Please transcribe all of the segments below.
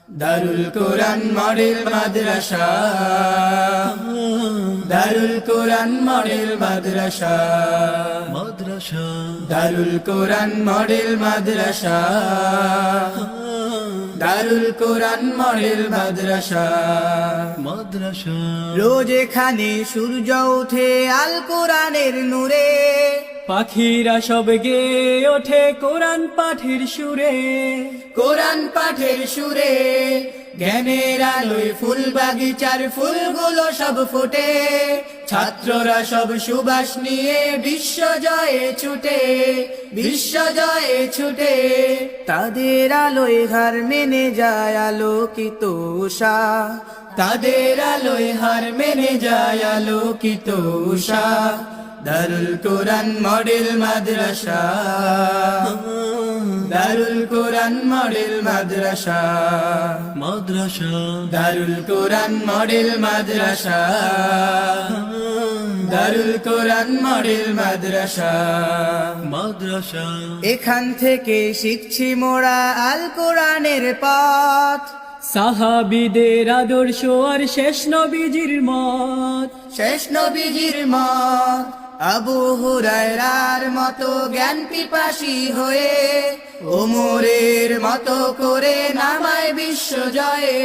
দারুল কোরআন model মাদ্রাসা, দারুল কোরআন model মাদ্রাসা, মাদ্রাসা দারুল কোরআন model মাদ্রাসা, দারুল কোরআন model মাদ্রাসা, মাদ্রাসা রোজ এখানে সূর্য ওঠে আল কোরআনের নূরে, পাখিরা সব গেয়ে ওঠে কোরআন পাঠের সুরে, কোরআন পাঠের সুরে, জ্ঞানের আলোয় ফুল বাগিচার ফুলগুলো সব ফোটে, ছাত্ররা সব সুবাস নিয়ে বিশ্ব জয়ে ছুটে, বিশ্ব জয়ে ছুটে, তাদের আলোয় হার মেনে যায় আলোকিত উষা, তাদের আলোয় হার মেনে যায় আলোকিত উষা, দারুল কোরআন মডেল মাদ্রাসা, দারুল কোরআন মডেল মাদ্রাসা, মাদ্রাসা দারুল কোরআন মডেল মাদ্রাসা, দারুল কোরআন মডেল মাদ্রাসা, মাদ্রাসা এখান থেকে শিখছি মোরা আল কোরআনের পাঠ, সাহাবীদের আদর্শ আর শেষ নবীজির মত, শেষ নবীজির মত, আবু হুরায়রার মতো জ্ঞান পিপাসী হয়ে, ওমরের মতো করে নামায় বিশ্ব জয়ে,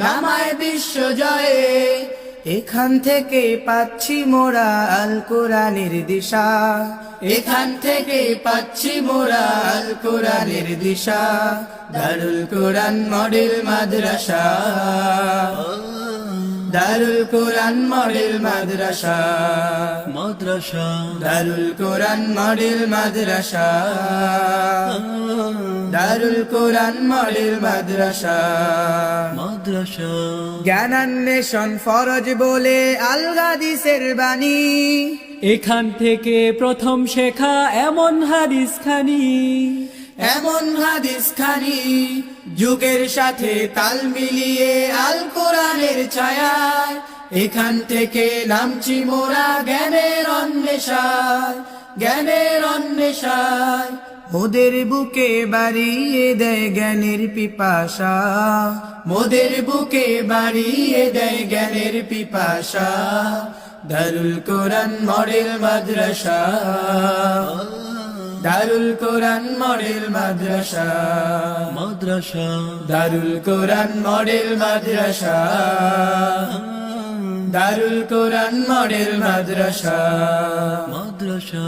নামায় বিশ্ব জয়ে, এখান থেকে পাচ্ছি মোরা আল কোরআনের দিশা, এখান থেকে পাচ্ছি মোরা আল কোরআনের দিশা, দারুল কোরআন মডেল মাদ্রাসা, দারুল কোরআন মডেল মাদ্রাসা, মাদ্রাসা দারুল কোরআন মডেল মাদ্রাসা, দারুল কোরআন মডেল মাদ্রাসা, মাদ্রাসা জ্ঞানান্বেষণ ফরজ বলে আল হাদিসের বাণী, এখান থেকে প্রথম শেখা এমন হাদিস খানি, এমন হাদিস খানি, যুগের সাথে তাল মিলিয়ে আল কোরআনের ছায়ায়, এখান থেকে নামছি মোরা জ্ঞানের অন্বেষায়, জ্ঞানের অন্বেষায়, মোদের বুকে বাড়িয়ে দেয় জ্ঞানের পিপাসা, মোদের বুকে বাড়িয়ে দেয় জ্ঞানের পিপাসা, দারুল কোরআন মডেল মাদ্রাসা, দারুল কোরআন মডেল মাদ্রাসা, মাদ্রাসা দারুল কোরআন মডেল মাদ্রাসা, দারুল কোরআন মডেল মাদ্রাসা। মাদ্রাসা